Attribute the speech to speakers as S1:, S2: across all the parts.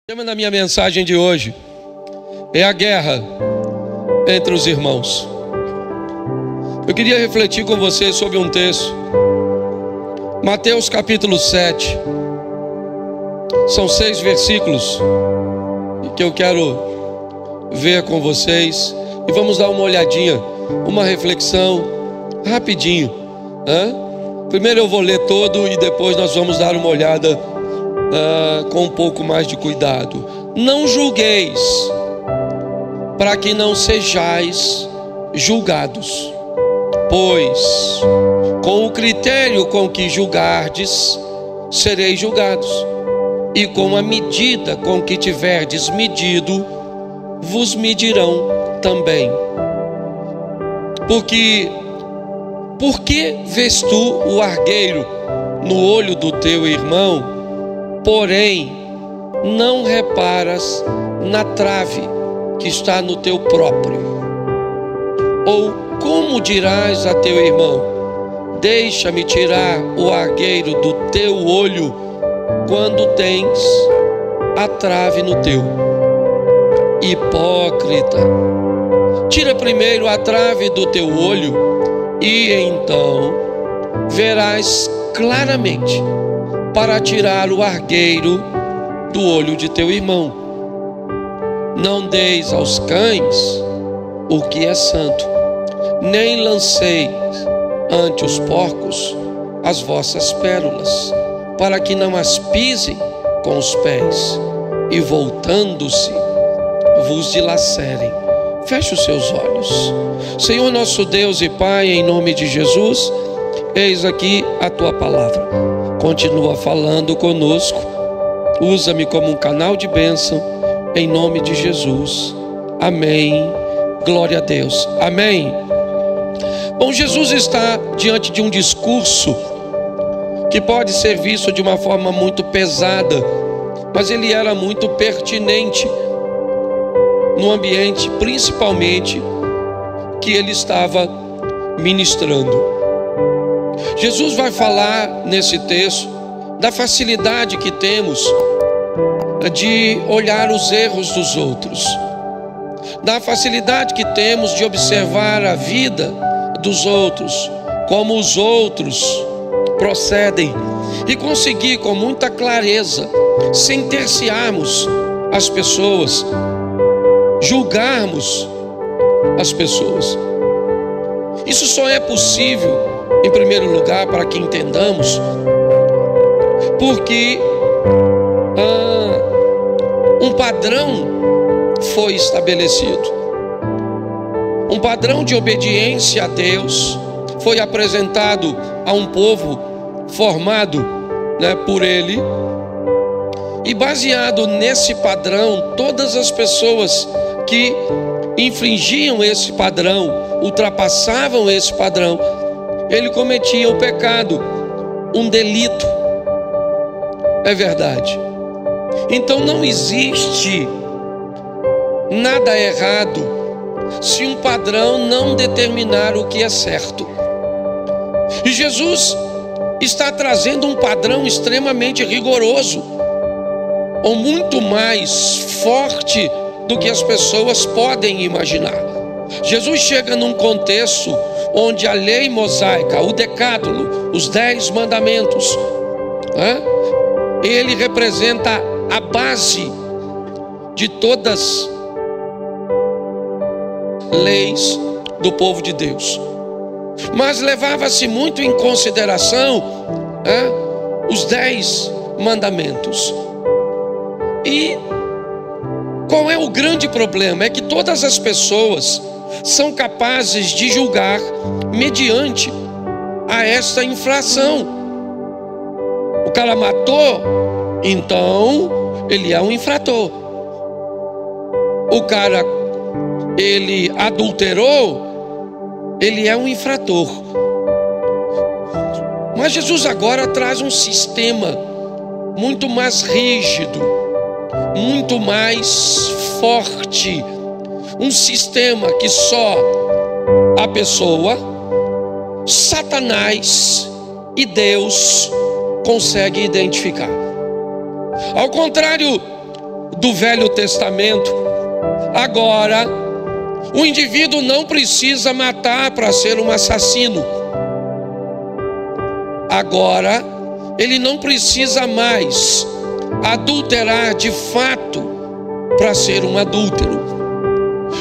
S1: O tema da minha mensagem de hoje é a guerra entre os irmãos. Eu queria refletir com você sobre um texto, Mateus capítulo 7. São 6 versículos que eu quero ver com vocês e vamos dar uma olhadinha, uma reflexão rapidinho. Primeiro eu vou ler todo e depois nós vamos dar uma olhada com um pouco mais de cuidado. Não julgueis, para que não sejais julgados, pois com o critério com que julgardes, sereis julgados, e com a medida com que tiverdes medido, vos medirão também. Por que vês tu o argueiro no olho do teu irmão, porém não reparas na trave que está no teu próprio? Ou como dirás a teu irmão: deixa-me tirar o argueiro do teu olho, quando tens a trave no teu? Hipócrita, tira primeiro a trave do teu olho, e então verás claramente para tirar o argueiro do olho de teu irmão. Não deis aos cães o que é santo, nem lanceis ante os porcos as vossas pérolas, para que não as pisem com os pés, e voltando-se vos dilacerem. Feche os seus olhos. Senhor nosso Deus e Pai, em nome de Jesus, eis aqui a tua palavra. Continua falando conosco. Usa-me como um canal de bênção, em nome de Jesus. Amém. Glória a Deus. Amém. Bom, Jesus está diante de um discurso que pode ser visto de uma forma muito pesada, mas ele era muito pertinente no ambiente, principalmente, que ele estava ministrando. Jesus vai falar nesse texto da facilidade que temos de olhar os erros dos outros, da facilidade que temos de observar a vida dos outros, como os outros procedem, e conseguir com muita clareza sentenciarmos as pessoas, julgarmos as pessoas. Isso só é possível, em primeiro lugar, para que entendamos, porque um padrão foi estabelecido. Um padrão de obediência a Deus foi apresentado a um povo formado, por Ele. E baseado nesse padrão, todas as pessoas que infringiam esse padrão, ultrapassavam esse padrão, ele cometia o pecado, um delito. É verdade. Então não existe nada errado se um padrão não determinar o que é certo. E Jesus está trazendo um padrão extremamente rigoroso, ou muito mais forte do que as pessoas podem imaginar. Jesus chega num contexto onde a lei mosaica, o decálogo, os 10 mandamentos, ele representa a base de todas as leis do povo de Deus. Mas levava-se muito em consideração os 10 mandamentos. E qual é o grande problema? É que todas as pessoas são capazes de julgar mediante a esta infração. O cara matou, então ele é um infrator. O cara, ele adulterou, ele é um infrator. Mas Jesus agora traz um sistema muito mais rígido, muito mais forte, um sistema que só a pessoa, Satanás e Deus conseguem identificar. Ao contrário do Velho Testamento. Agora, o indivíduo não precisa matar para ser um assassino. Agora, ele não precisa mais adulterar de fato para ser um adúltero.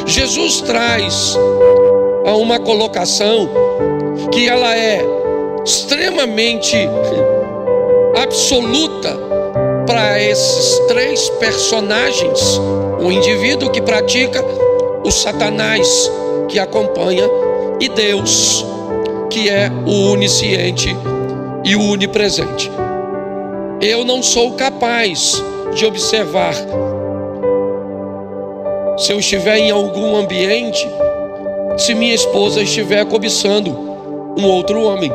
S1: Jesus traz a uma colocação que ela é extremamente absoluta para esses três personagens: o indivíduo que pratica, o Satanás que acompanha e Deus que é o onisciente e o onipresente. Eu não sou capaz de observar, se eu estiver em algum ambiente, se minha esposa estiver cobiçando um outro homem.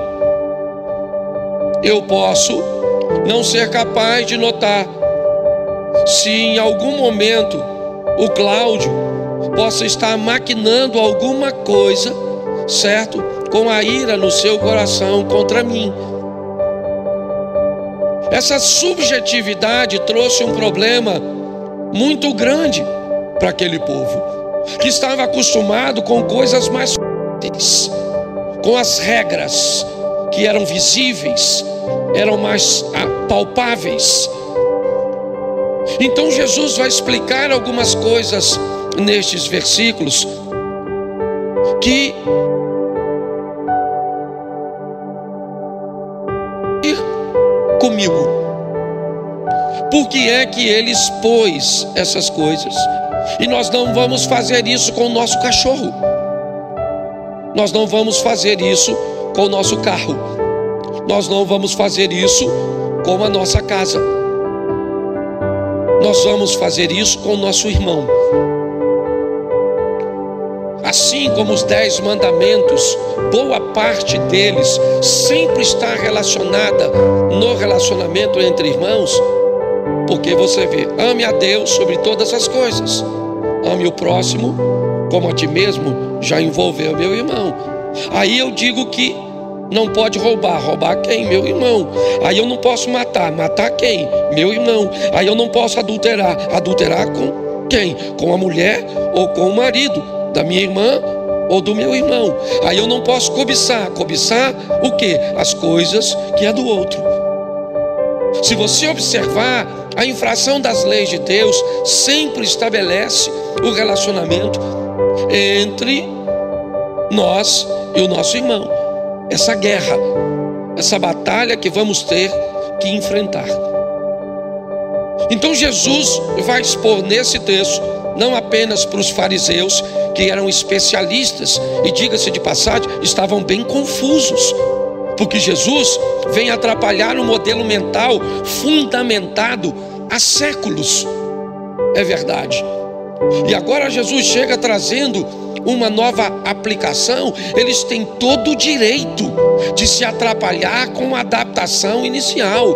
S1: Eu posso não ser capaz de notar se em algum momento o Cláudio possa estar maquinando alguma coisa, certo? Com a ira no seu coração contra mim. Essa subjetividade trouxe um problema muito grande para aquele povo, que estava acostumado com coisas mais fáceis, com as regras que eram visíveis, eram mais palpáveis. Então Jesus vai explicar algumas coisas nestes versículos que comigo. Por que é que ele expôs essas coisas? E nós não vamos fazer isso com o nosso cachorro. Nós não vamos fazer isso com o nosso carro. Nós não vamos fazer isso com a nossa casa. Nós vamos fazer isso com o nosso irmão. Assim como os 10 mandamentos, boa parte deles sempre está relacionada no relacionamento entre irmãos, porque você vê, ame a Deus sobre todas as coisas, ame o próximo como a ti mesmo, já envolveu meu irmão. Aí eu digo que não pode roubar, roubar quem? Meu irmão. Aí eu não posso matar, matar quem? Meu irmão. Aí eu não posso adulterar, adulterar com quem? Com a mulher ou com o marido da minha irmã ou do meu irmão. Aí eu não posso cobiçar, cobiçar o quê? As coisas que é do outro. Se você observar, a infração das leis de Deus sempre estabelece o relacionamento entre nós e o nosso irmão. Essa guerra, essa batalha que vamos ter que enfrentar. Então Jesus vai expor nesse texto, não apenas para os fariseus, que eram especialistas, e diga-se de passagem, estavam bem confusos, porque Jesus vem atrapalhar um modelo mental fundamentado há séculos. É verdade. E agora Jesus chega trazendo uma nova aplicação. Eles têm todo o direito de se atrapalhar com a adaptação inicial.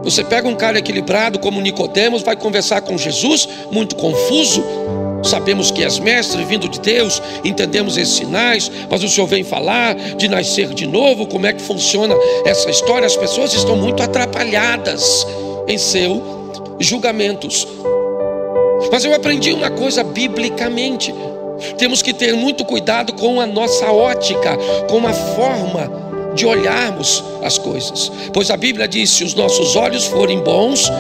S1: Você pega um cara equilibrado como Nicodemos, vai conversar com Jesus, muito confuso. Sabemos que és mestre, vindo de Deus, entendemos esses sinais, mas o Senhor vem falar de nascer de novo. Como é que funciona essa história? As pessoas estão muito atrapalhadas em seus julgamentos. Mas eu aprendi uma coisa biblicamente: temos que ter muito cuidado com a nossa ótica, com a forma de olharmos as coisas, pois a Bíblia diz: se os nossos olhos forem bons,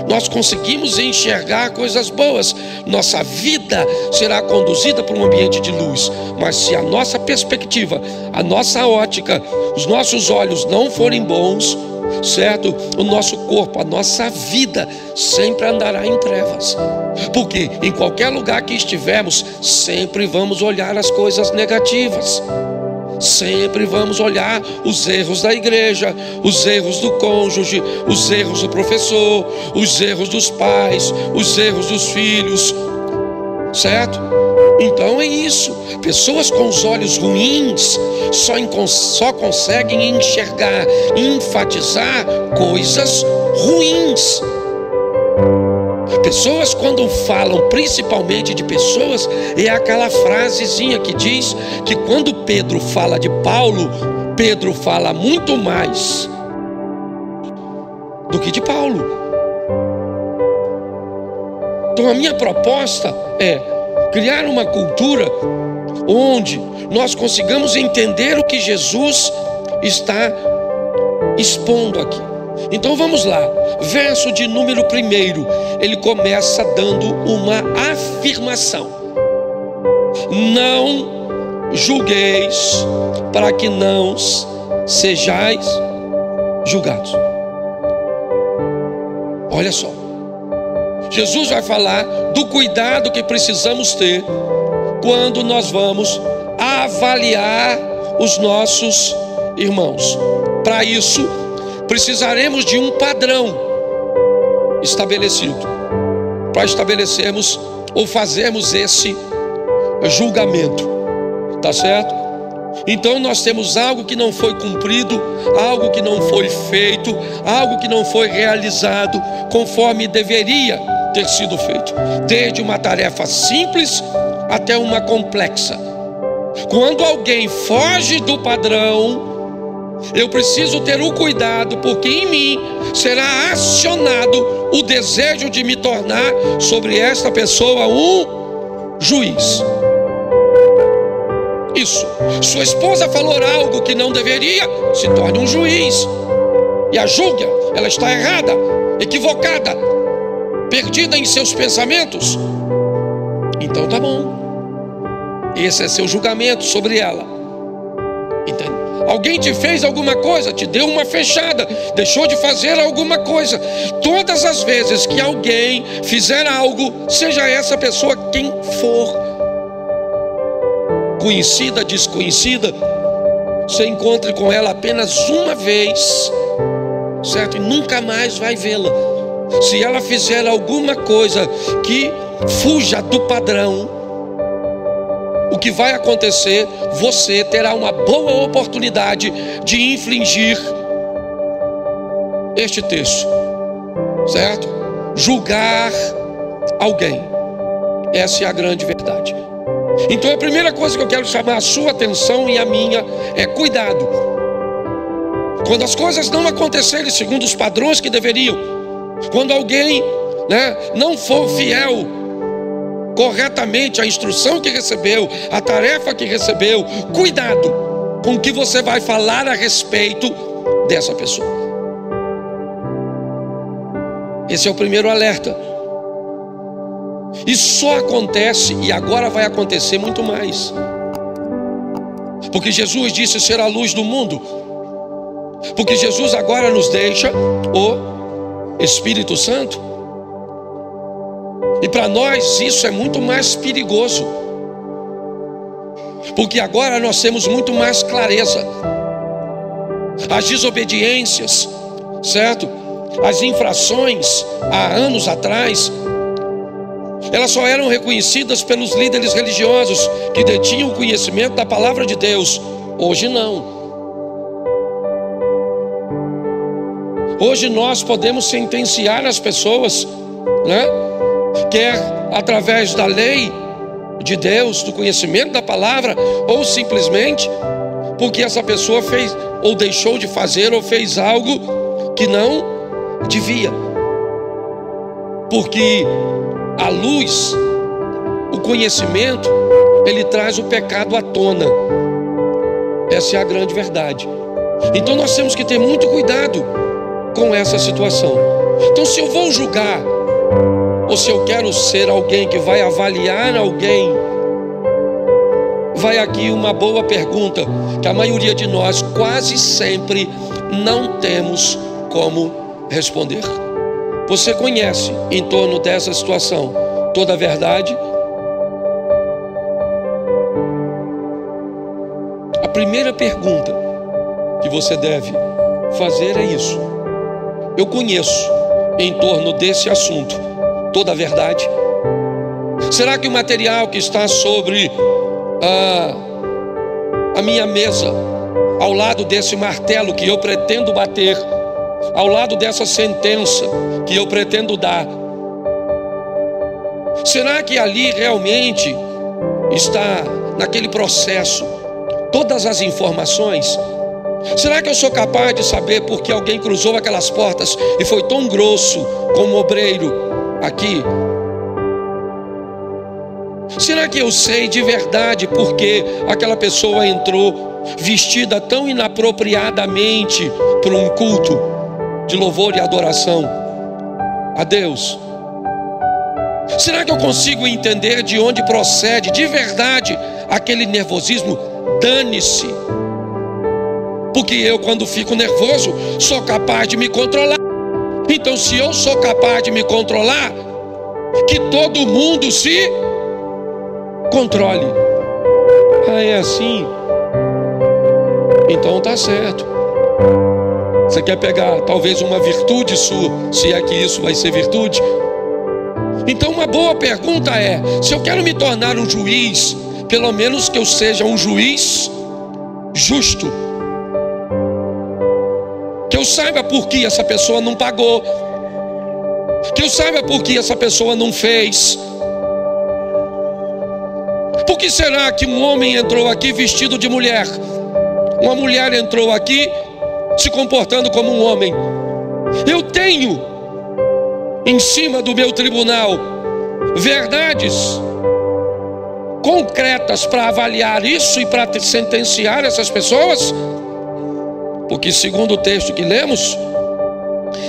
S1: nós conseguimos enxergar coisas boas, nossa vida será conduzida por um ambiente de luz. Mas se a nossa perspectiva, a nossa ótica, os nossos olhos não forem bons, certo? O nosso corpo, a nossa vida sempre andará em trevas, porque em qualquer lugar que estivermos, sempre vamos olhar as coisas negativas. Sempre vamos olhar os erros da igreja, os erros do cônjuge, os erros do professor, os erros dos pais, os erros dos filhos, certo? Então é isso. Pessoas com os olhos ruins só conseguem enxergar, enfatizar coisas ruins. Pessoas, quando falam principalmente de pessoas, é aquela frasezinha que diz que quando Pedro fala de Paulo, Pedro fala muito mais do que de Paulo. Então a minha proposta é criar uma cultura onde nós consigamos entender o que Jesus está expondo aqui. Então vamos lá, verso de número 1, ele começa dando uma afirmação: não julgueis para que não sejais julgados. Olha só, Jesus vai falar do cuidado que precisamos ter quando nós vamos avaliar os nossos irmãos. Para isso, precisaremos de um padrão estabelecido para estabelecermos ou fazermos esse julgamento, tá certo? Então nós temos algo que não foi cumprido, algo que não foi feito, algo que não foi realizado conforme deveria ter sido feito, desde uma tarefa simples até uma complexa. Quando alguém foge do padrão, eu preciso ter o cuidado, porque em mim será acionado o desejo de me tornar sobre esta pessoa um juiz. Isso, sua esposa falou algo que não deveria, se torne um juiz e a julga. Ela está errada, equivocada, perdida em seus pensamentos. Então tá bom, esse é seu julgamento sobre ela. Entende? Alguém te fez alguma coisa, te deu uma fechada, deixou de fazer alguma coisa. Todas as vezes que alguém fizer algo, seja essa pessoa quem for, conhecida, desconhecida, você encontre com ela apenas uma vez, certo? E nunca mais vai vê-la. Se ela fizer alguma coisa que fuja do padrão, o que vai acontecer? Você terá uma boa oportunidade de infringir este texto, certo? Julgar alguém. Essa é a grande verdade. Então a primeira coisa que eu quero chamar a sua atenção e a minha é cuidado. Quando as coisas não acontecerem segundo os padrões que deveriam, quando alguém, não for fiel corretamente à instrução que recebeu, à tarefa que recebeu, cuidado com o que você vai falar a respeito dessa pessoa. Esse é o primeiro alerta. E só acontece, e agora vai acontecer muito mais, porque Jesus disse ser a luz do mundo, porque Jesus agora nos deixa o Espírito Santo. E para nós isso é muito mais perigoso, porque agora nós temos muito mais clareza. As desobediências, certo? As infrações há anos atrás, elas só eram reconhecidas pelos líderes religiosos que detinham o conhecimento da palavra de Deus. Hoje não. Hoje nós podemos sentenciar as pessoas, quer através da lei de Deus, do conhecimento da palavra, ou simplesmente porque essa pessoa fez ou deixou de fazer ou fez algo que não devia. Porque a luz, o conhecimento, ele traz o pecado à tona. Essa é a grande verdade. Então nós temos que ter muito cuidado com essa situação. Então, se eu vou julgar, ou se eu quero ser alguém que vai avaliar alguém, vai aqui uma boa pergunta que a maioria de nós quase sempre não temos como responder. Você conhece em torno dessa situação toda a verdade? A primeira pergunta que você deve fazer é isso: eu conheço em torno desse assunto toda a verdade? Será que o material que está sobre a minha mesa, ao lado desse martelo que eu pretendo bater, ao lado dessa sentença que eu pretendo dar, será que ali realmente está, naquele processo, todas as informações? Será que eu sou capaz de saber por que alguém cruzou aquelas portas e foi tão grosso como obreiro aqui? Será que eu sei de verdade porque aquela pessoa entrou vestida tão inapropriadamente para um culto de louvor e adoração a Deus? Será que eu consigo entender de onde procede de verdade aquele nervosismo? Dane-se, porque eu, quando fico nervoso, sou capaz de me controlar. Então, se eu sou capaz de me controlar, que todo mundo se controle. Ah, é assim? Então tá certo. Você quer pegar talvez uma virtude sua, se é que isso vai ser virtude? Então uma boa pergunta é: se eu quero me tornar um juiz, pelo menos que eu seja um juiz justo, que eu saiba por que essa pessoa não pagou, que eu saiba por que essa pessoa não fez. Por que será que um homem entrou aqui vestido de mulher? Uma mulher entrou aqui se comportando como um homem. Eu tenho em cima do meu tribunal verdades concretas para avaliar isso e para sentenciar essas pessoas? Porque, segundo o texto que lemos,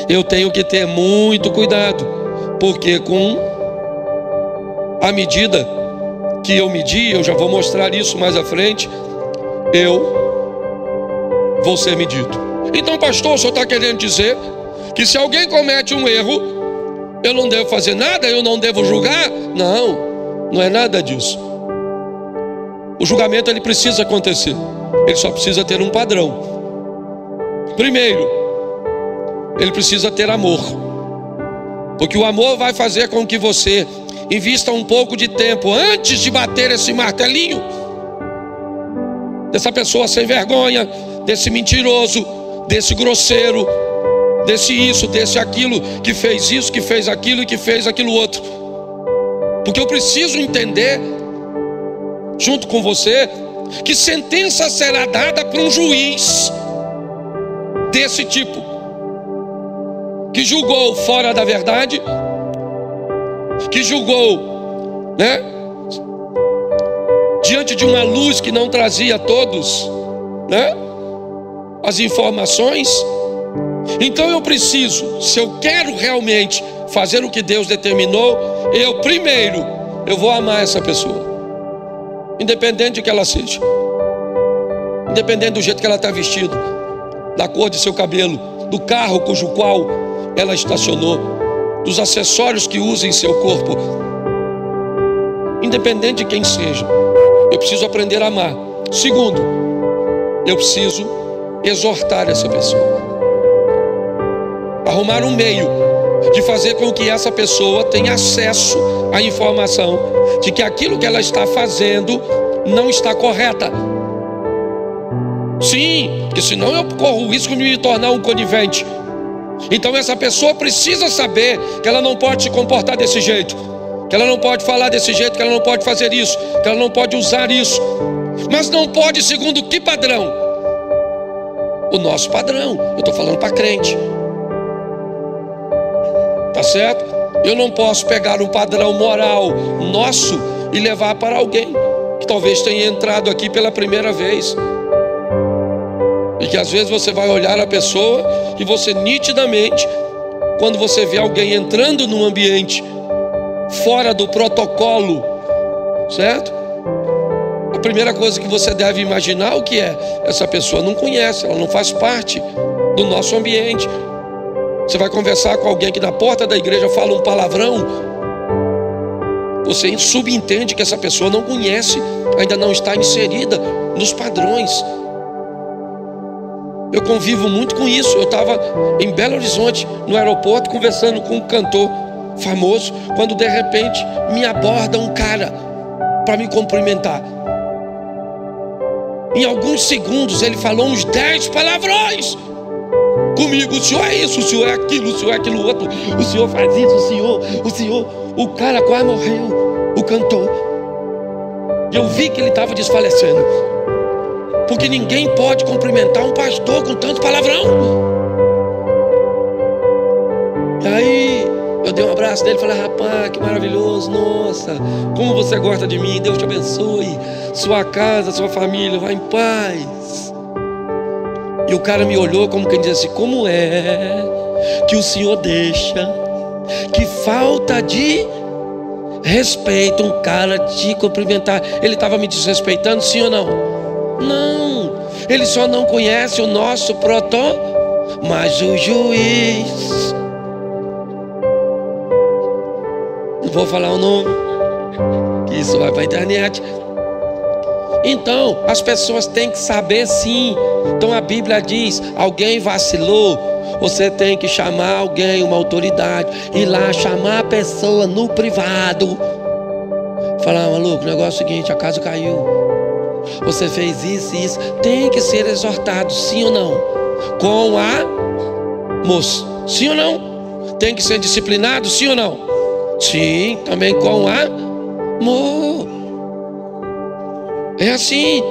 S1: eu tenho que ter muito cuidado, porque com a medida que eu medi, eu já vou mostrar isso mais à frente, eu vou ser medido. Então, pastor, o senhor está querendo dizer que se alguém comete um erro, eu não devo fazer nada, eu não devo julgar? Não, não é nada disso. O julgamento, ele precisa acontecer, ele só precisa ter um padrão. Primeiro, ele precisa ter amor, porque o amor vai fazer com que você invista um pouco de tempo antes de bater esse martelinho dessa pessoa sem vergonha, desse mentiroso, desse grosseiro, desse isso, desse aquilo, que fez isso, que fez aquilo e que fez aquilo outro. Porque eu preciso entender, junto com você, que sentença será dada para um juiz desse tipo, que julgou fora da verdade, que julgou, diante de uma luz que não trazia a todos, as informações. Então eu preciso, se eu quero realmente fazer o que Deus determinou, eu vou amar essa pessoa, independente de que ela seja, independente do jeito que ela está vestida, da cor de seu cabelo, do carro cujo qual ela estacionou, dos acessórios que usa em seu corpo, independente de quem seja, eu preciso aprender a amar. Segundo, eu preciso exortar essa pessoa, arrumar um meio de fazer com que essa pessoa tenha acesso à informação de que aquilo que ela está fazendo não está correta. Sim, porque senão eu corro o risco de me tornar um conivente. Então essa pessoa precisa saber que ela não pode se comportar desse jeito, que ela não pode falar desse jeito, que ela não pode fazer isso, que ela não pode usar isso. Mas não pode segundo que padrão? O nosso padrão. Eu estou falando para crente, tá certo? Eu não posso pegar um padrão moral nosso e levar para alguém que talvez tenha entrado aqui pela primeira vez, e que às vezes você vai olhar a pessoa e você nitidamente, quando você vê alguém entrando num ambiente fora do protocolo, certo? A primeira coisa que você deve imaginar o que é? Essa pessoa não conhece, ela não faz parte do nosso ambiente. Você vai conversar com alguém que na porta da igreja fala um palavrão, você subentende que essa pessoa não conhece, ainda não está inserida nos padrões. Eu convivo muito com isso. Eu estava em Belo Horizonte, no aeroporto, conversando com um cantor famoso, quando de repente me aborda um cara para me cumprimentar. Em alguns segundos ele falou uns 10 palavrões comigo. O senhor é isso, o senhor é aquilo, o senhor é aquilo outro, o senhor faz isso, o senhor. O cara quase morreu, o cantor. Eu vi que ele estava desfalecendo, porque ninguém pode cumprimentar um pastor com tanto palavrão. E aí eu Eu dei um abraço nele e falei: rapaz, que maravilhoso, nossa, como você gosta de mim, Deus te abençoe, sua casa, sua família, vá em paz. E o cara me olhou como quem diz assim: como é que o senhor deixa, que falta de respeito, um cara te cumprimentar? Ele estava me desrespeitando, sim ou não? Não, ele só não conhece o nosso mas o juiz, não vou falar o nome, que isso vai para a internet. Então, as pessoas têm que saber sim. Então a Bíblia diz: alguém vacilou, você tem que chamar alguém, uma autoridade, ir lá chamar a pessoa no privado, falar: maluco, o negócio é o seguinte, a casa caiu, você fez isso e isso. Tem que ser exortado, sim ou não? Com amor, sim ou não? Tem que ser disciplinado, sim ou não? Sim, também com amor. É assim.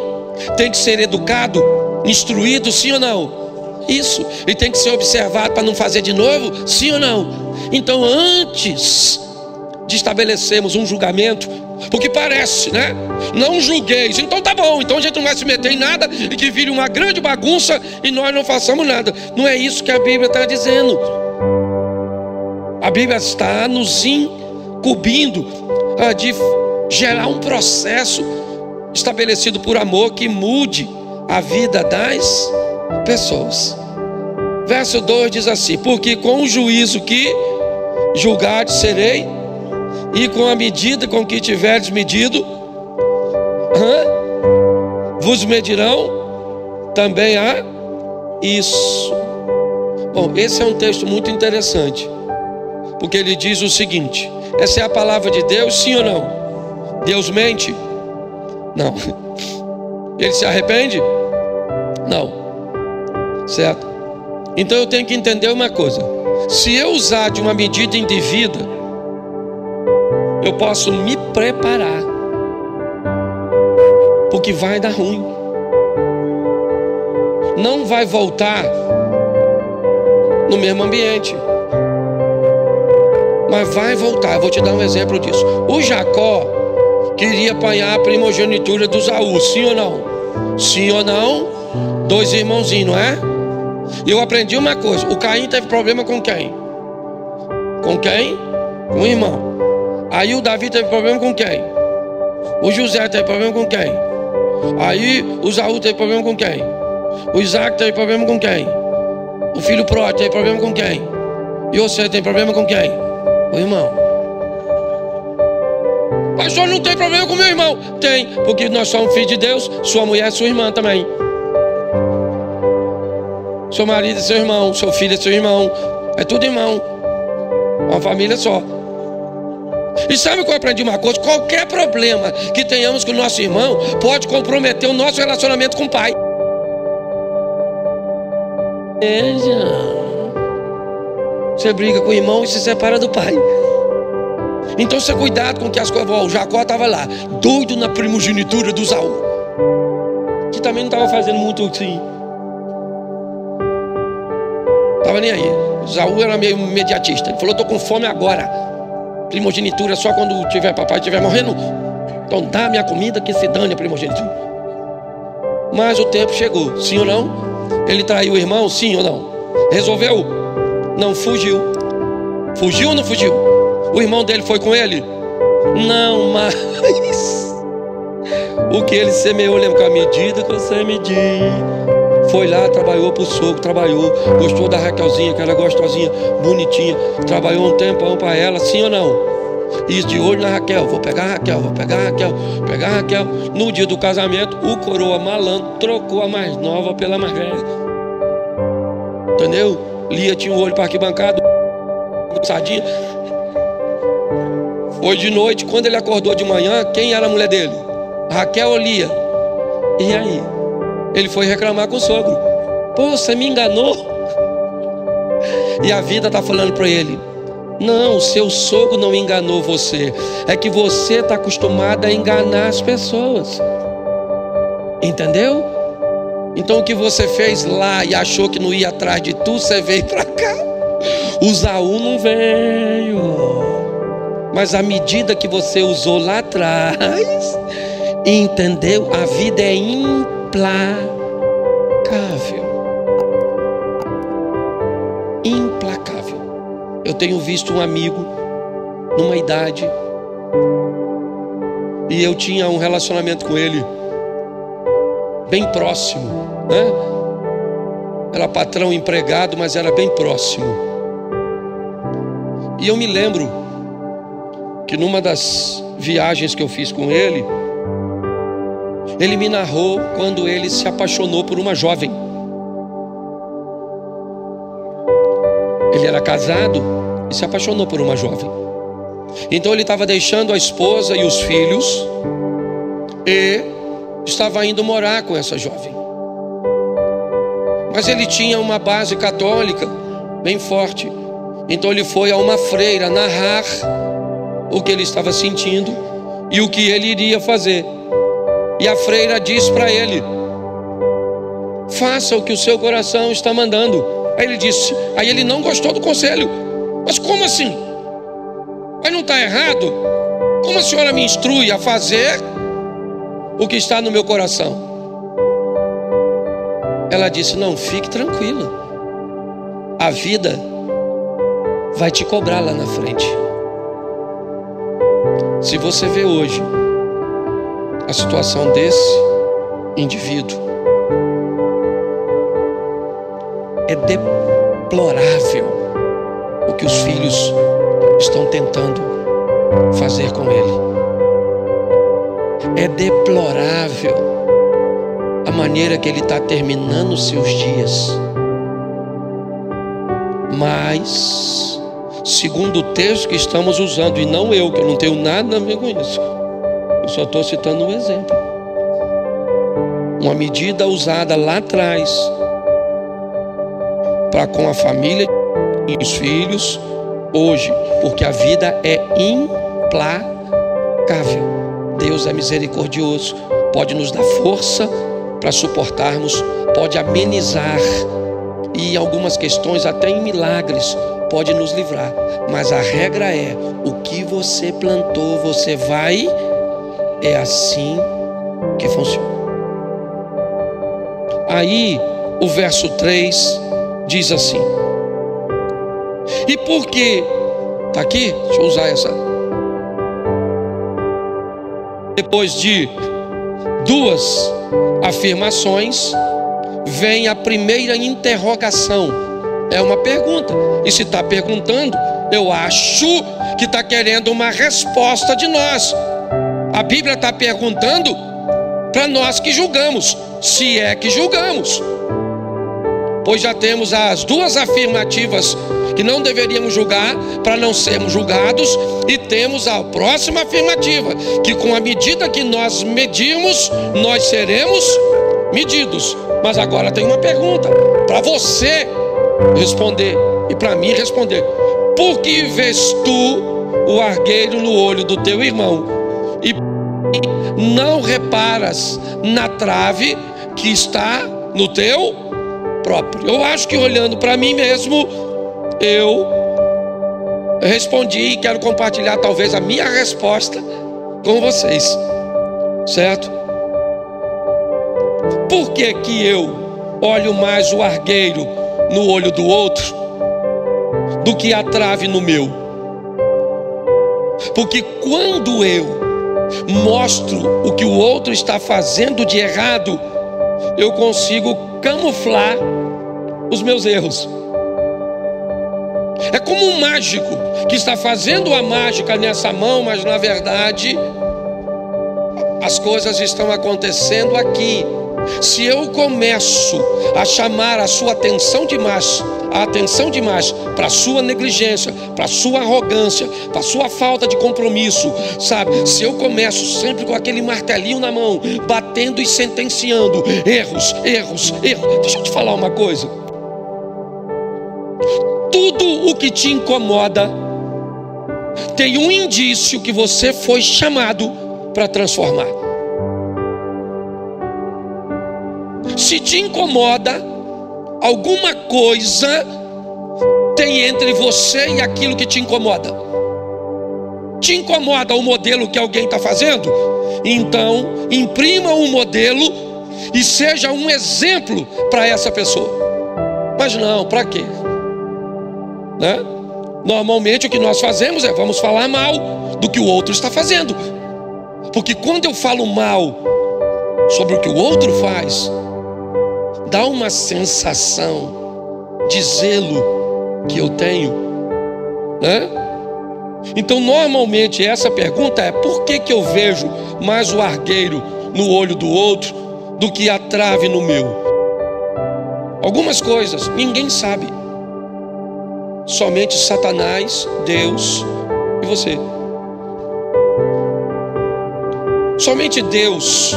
S1: Tem que ser educado, instruído, sim ou não? Isso. E tem que ser observado para não fazer de novo, sim ou não? Então, antes de estabelecermos um julgamento, porque parece, né? Não julgueis. Então tá bom, então a gente não vai se meter em nada e que vire uma grande bagunça e nós não façamos nada. Não é isso que a Bíblia está dizendo. A Bíblia está nos incumbindo de gerar um processo estabelecido por amor que mude a vida das pessoas. Verso 2 diz assim: porque com o juízo que julgardes serei, e com a medida com que tiverdes medido, vos medirão também a isso. Bom, esse é um texto muito interessante, porque ele diz o seguinte: essa é a palavra de Deus, sim ou não? Deus mente? Não. Ele se arrepende? Não. Certo? Então eu tenho que entender uma coisa: se eu usar de uma medida indevida, eu posso me preparar, porque vai dar ruim, não vai voltar no mesmo ambiente, mas vai voltar. Eu vou te dar um exemplo disso. O Jacó queria apanhar a primogenitura do Esaú, sim ou não? Sim ou não? Dois irmãozinhos, não é? Eu aprendi uma coisa: o Caim teve problema com quem? Com quem? Com o irmão. Aí o Davi teve problema com quem? O José teve problema com quem? Aí o Esaú teve problema com quem? O Isaac teve problema com quem? O filho pródigo teve problema com quem? E você tem problema com quem? O irmão. Pastor, não tem problema com meu irmão. Tem, porque nós somos filhos de Deus. Sua mulher é sua irmã também. Seu marido é seu irmão, seu filho é seu irmão. É tudo irmão. Uma família só. E sabe que eu aprendi uma coisa? Qualquer problema que tenhamos com o nosso irmão pode comprometer o nosso relacionamento com o pai. Veja, você briga com o irmão e se separa do pai. Então você cuidado com que as coisas. O Jacó estava lá, doido na primogenitura do Esaú, que também não estava fazendo muito assim. Estava nem aí. Esaú era meio imediatista. Ele falou: estou com fome agora. Primogenitura só quando tiver papai estiver morrendo. Então dá minha comida que se dane a primogenitura. Mas o tempo chegou, sim ou não? Ele traiu o irmão, sim ou não? Resolveu? Não, fugiu. Fugiu ou não fugiu? O irmão dele foi com ele? Não, mas o que ele semeou, lembra, com a medida que você mediu. Foi lá, trabalhou pro sogro, trabalhou, gostou da Raquelzinha, que era gostosinha, bonitinha, trabalhou um tempão para ela, sim ou não? Isso, de olho na Raquel, vou pegar a Raquel, vou pegar a Raquel, pegar a Raquel. No dia do casamento, o coroa malandro trocou a mais nova pela mais velha. Entendeu? Lia tinha um olho para arquibancada, sadinha. Foi de noite, quando ele acordou de manhã, quem era a mulher dele? Raquel ou Lia? E aí? Ele foi reclamar com o sogro. Pô, você me enganou. E a vida está falando para ele: não, seu sogro não enganou você. É que você está acostumado a enganar as pessoas. Entendeu? Então o que você fez lá e achou que não ia atrás de tu, você veio para cá. O Esaú não veio. Mas à medida que você usou lá atrás, entendeu? A vida é implacável. Implacável. Eu tenho visto um amigo numa idade, e eu tinha um relacionamento com ele bem próximo, né? Era patrão empregado, mas era bem próximo. E eu me lembro que numa das viagens que eu fiz com ele, ele me narrou quando ele se apaixonou por uma jovem. Ele era casado e se apaixonou por uma jovem. Então ele estava deixando a esposa e os filhos e estava indo morar com essa jovem. Mas ele tinha uma base católica bem forte. Então ele foi a uma freira narrar o que ele estava sentindo e o que ele iria fazer. E a freira disse para ele: faça o que o seu coração está mandando. Aí ele não gostou do conselho. Mas como assim? Mas não está errado? Como a senhora me instrui a fazer o que está no meu coração? Ela disse: não, fique tranquila. A vida vai te cobrar lá na frente. Se você vê hoje a situação desse indivíduo, é deplorável o que os filhos estão tentando fazer com ele. É deplorável a maneira que ele está terminando os seus dias. Mas, segundo o texto que estamos usando, e não eu, que eu não tenho nada a ver com isso, eu só estou citando um exemplo. Uma medida usada lá atrás para com a família e os filhos hoje, porque a vida é implacável. Deus é misericordioso, pode nos dar força para suportarmos, pode amenizar, e algumas questões até em milagres pode nos livrar. Mas a regra é: o que você plantou, você vai. É assim que funciona. Aí o verso 3 diz assim: e por que? Está aqui? Deixa eu usar essa. Depois de duas afirmações, vem a primeira interrogação. É uma pergunta. E se está perguntando, eu acho que está querendo uma resposta de nós. A Bíblia está perguntando para nós que julgamos, se é que julgamos. Pois já temos as duas afirmativas que não deveríamos julgar para não sermos julgados, e temos a próxima afirmativa, que com a medida que nós medirmos, nós seremos medidos. Mas agora tem uma pergunta para você responder e para mim responder: por que vês tu o argueiro no olho do teu irmão e não reparas na trave que está no teu próprio? Eu acho que, olhando para mim mesmo, eu respondi e quero compartilhar talvez a minha resposta com vocês, certo? Por que que eu olho mais o argueiro no olho do outro do que a trave no meu? Porque quando eu mostro o que o outro está fazendo de errado, eu consigo camuflar os meus erros. É como um mágico que está fazendo a mágica nessa mão, mas na verdade as coisas estão acontecendo aqui. Se eu começo a chamar a sua atenção demais, para a sua negligência, para a sua arrogância, para a sua falta de compromisso, sabe? Se eu começo sempre com aquele martelinho na mão, batendo e sentenciando erros. Deixa eu te falar uma coisa. Tudo o que te incomoda tem um indício que você foi chamado para transformar. Se te incomoda alguma coisa, tem entre você e aquilo que te incomoda. Te incomoda o modelo que alguém está fazendo? Então, imprima um modelo e seja um exemplo para essa pessoa. Mas não, para quê? Né? Normalmente o que nós fazemos é vamos falar mal do que o outro está fazendo. Porque quando eu falo mal sobre o que o outro faz, dá uma sensação de zelo que eu tenho, né? Então normalmente essa pergunta é: por que eu vejo mais o argueiro no olho do outro do que a trave no meu? Algumas coisas ninguém sabe, somente Satanás, Deus e você. Somente Deus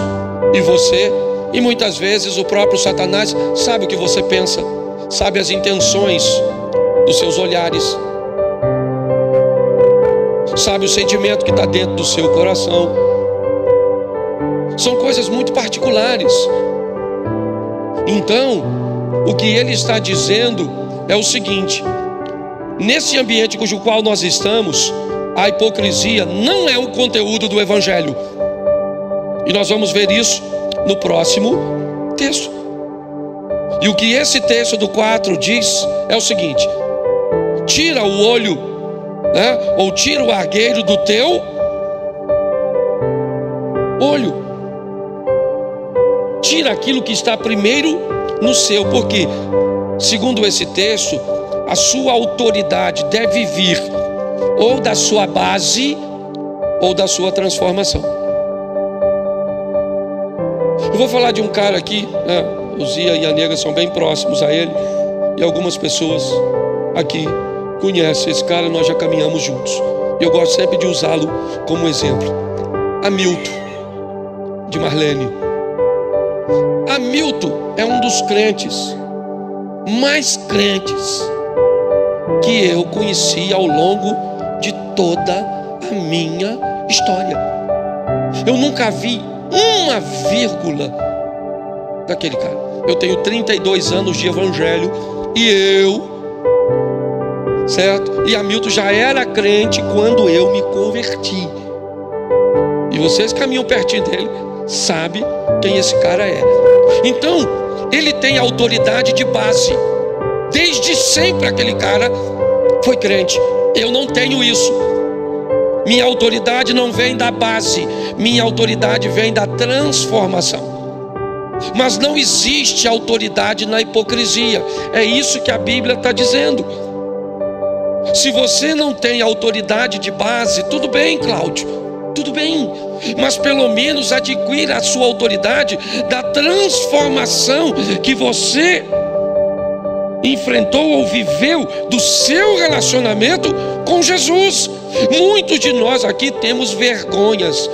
S1: e você, e muitas vezes o próprio Satanás sabe o que você pensa, sabe as intenções dos seus olhares, sabe o sentimento que está dentro do seu coração. São coisas muito particulares. Então, o que ele está dizendo é o seguinte: nesse ambiente cujo qual nós estamos, a hipocrisia não é o conteúdo do Evangelho. E nós vamos ver isso no próximo texto. E o que esse texto do 4 diz é o seguinte: tira o olho, né? Ou tira o argueiro do teu olho. Tira aquilo que está primeiro no seu, porque, segundo esse texto, a sua autoridade deve vir ou da sua base ou da sua transformação. Eu vou falar de um cara aqui, né? O Zia e a Nega são bem próximos a ele, e algumas pessoas aqui conhecem esse cara, nós já caminhamos juntos. Eu gosto sempre de usá-lo como exemplo. Hamilton, de Marlene. Hamilton é um dos crentes mais crentes que eu conheci ao longo de toda a minha história. Eu nunca vi uma vírgula daquele cara. Eu tenho 32 anos de evangelho e certo? E Hamilton já era crente quando eu me converti. E vocês que caminham pertinho dele sabem quem esse cara é. Então, ele tem autoridade de base. Desde sempre aquele cara foi crente. Eu não tenho isso. Minha autoridade não vem da base, minha autoridade vem da transformação. Mas não existe autoridade na hipocrisia. É isso que a Bíblia está dizendo. Se você não tem autoridade de base, tudo bem, Cláudio, tudo bem, mas pelo menos adquira a sua autoridade da transformação que você enfrentou ou viveu do seu relacionamento com Jesus. Muitos de nós aqui temos vergonhas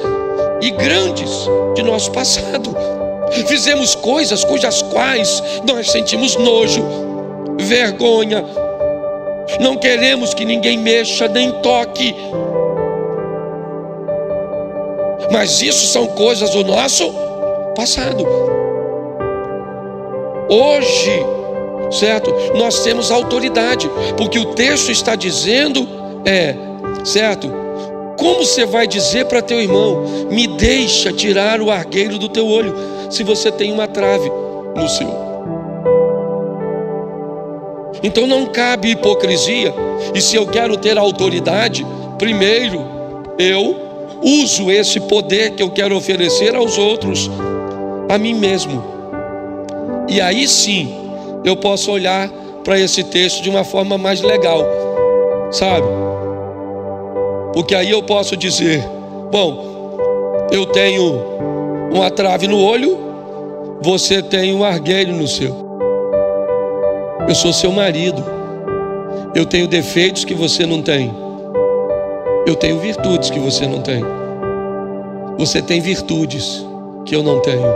S1: e grandes de nosso passado. Fizemos coisas cujas quais nós sentimos nojo, vergonha. Não queremos que ninguém mexa nem toque. Mas isso são coisas do nosso passado. Hoje, certo? Nós temos autoridade, porque o texto está dizendo certo? Como você vai dizer para teu irmão: me deixa tirar o argueiro do teu olho, se você tem uma trave no seu? Então não cabe hipocrisia. E se eu quero ter autoridade, primeiro eu uso esse poder que eu quero oferecer aos outros, a mim mesmo. E aí sim eu posso olhar para esse texto de uma forma mais legal, sabe? Porque aí eu posso dizer: bom, eu tenho uma trave no olho, você tem um argueiro no seu. Eu sou seu marido. Eu tenho defeitos que você não tem. Eu tenho virtudes que você não tem. Você tem virtudes que eu não tenho.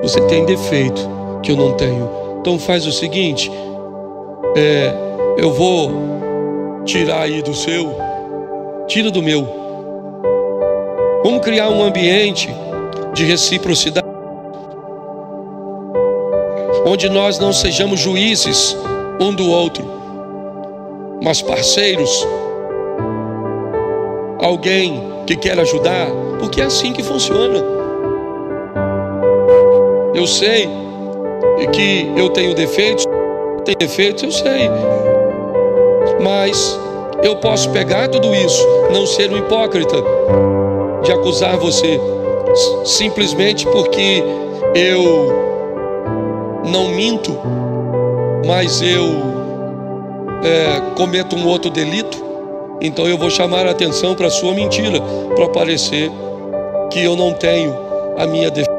S1: Você tem defeito que eu não tenho. Então faz o seguinte: eu vou tirar aí do seu, tira do meu. Vamos criar um ambiente de reciprocidade, onde nós não sejamos juízes um do outro, mas parceiros, alguém que quer ajudar, porque é assim que funciona. Eu sei que eu tenho defeitos, eu sei, mas eu posso pegar tudo isso, não ser um hipócrita de acusar você simplesmente porque eu não minto, mas eu cometo um outro delito. Então eu vou chamar a atenção para a sua mentira, para parecer que eu não tenho a minha defesa.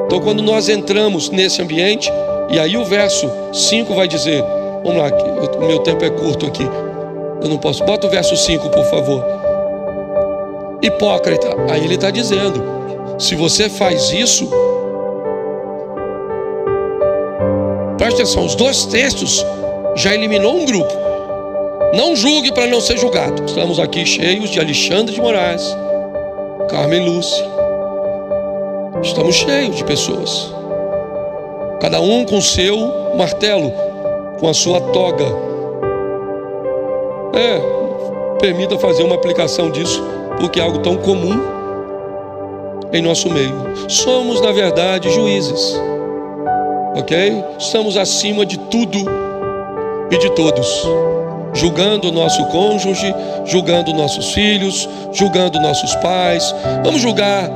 S1: Então quando nós entramos nesse ambiente, e aí o verso 5 vai dizer, vamos lá, o meu tempo é curto aqui, eu não posso, bota o verso 5 por favor. Hipócrita, aí ele está dizendo, se você faz isso, preste atenção, os dois textos já eliminou um grupo. Não julgue para não ser julgado. Estamos aqui cheios de Alexandre de Moraes, Carmen Lúcia. Estamos cheios de pessoas, cada um com seu martelo, com a sua toga. Permita fazer uma aplicação disso, porque é algo tão comum em nosso meio. Somos, na verdade, juízes, ok? Estamos acima de tudo e de todos, julgando o nosso cônjuge, julgando nossos filhos, julgando nossos pais. Vamos julgar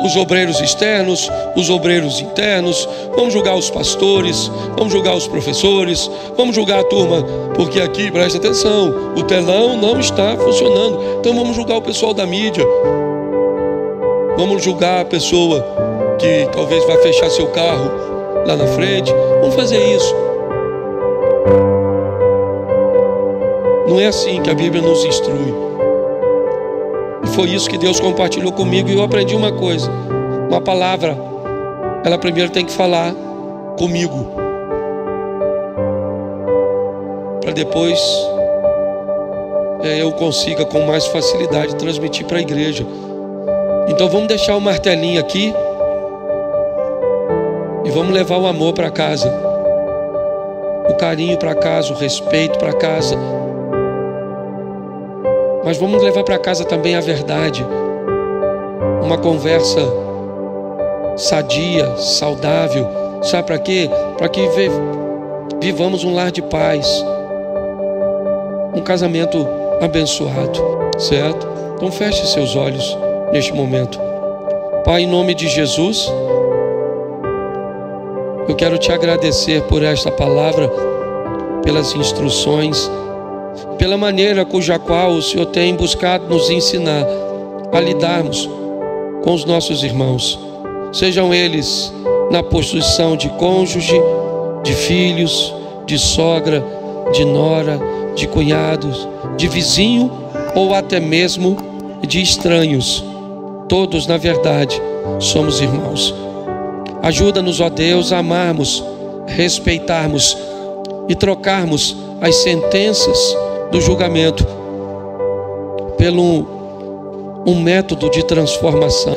S1: os obreiros externos, os obreiros internos, vamos julgar os pastores, vamos julgar os professores, vamos julgar a turma, porque aqui, presta atenção, o telão não está funcionando, então vamos julgar o pessoal da mídia, vamos julgar a pessoa que talvez vai fechar seu carro lá na frente. Vamos fazer isso. Não é assim que a Bíblia nos instrui. E foi isso que Deus compartilhou comigo. E eu aprendi uma coisa: uma palavra, ela primeiro tem que falar comigo, para depois eu consiga com mais facilidade transmitir para a igreja. Então vamos deixar o martelinho aqui e vamos levar o amor para casa, o carinho para casa, o respeito para casa. Mas vamos levar para casa também a verdade, uma conversa sadia, saudável. Sabe para quê? Para que vivamos um lar de paz, um casamento abençoado, certo? Então feche seus olhos neste momento. Pai, em nome de Jesus, eu quero te agradecer por esta palavra, pelas instruções, pela maneira cuja qual o Senhor tem buscado nos ensinar a lidarmos com os nossos irmãos, sejam eles na posição de cônjuge, de filhos, de sogra, de nora, de cunhados, de vizinho ou até mesmo de estranhos. Todos, na verdade, somos irmãos. Ajuda-nos, ó Deus, a amarmos, respeitarmos e trocarmos as sentenças do julgamento pelo um método de transformação.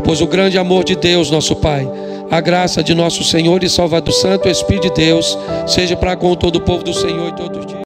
S1: Pois o grande amor de Deus, nosso Pai, a graça de nosso Senhor e Salvador Santo Espírito de Deus, seja para com todo o povo do Senhor e todos os dias.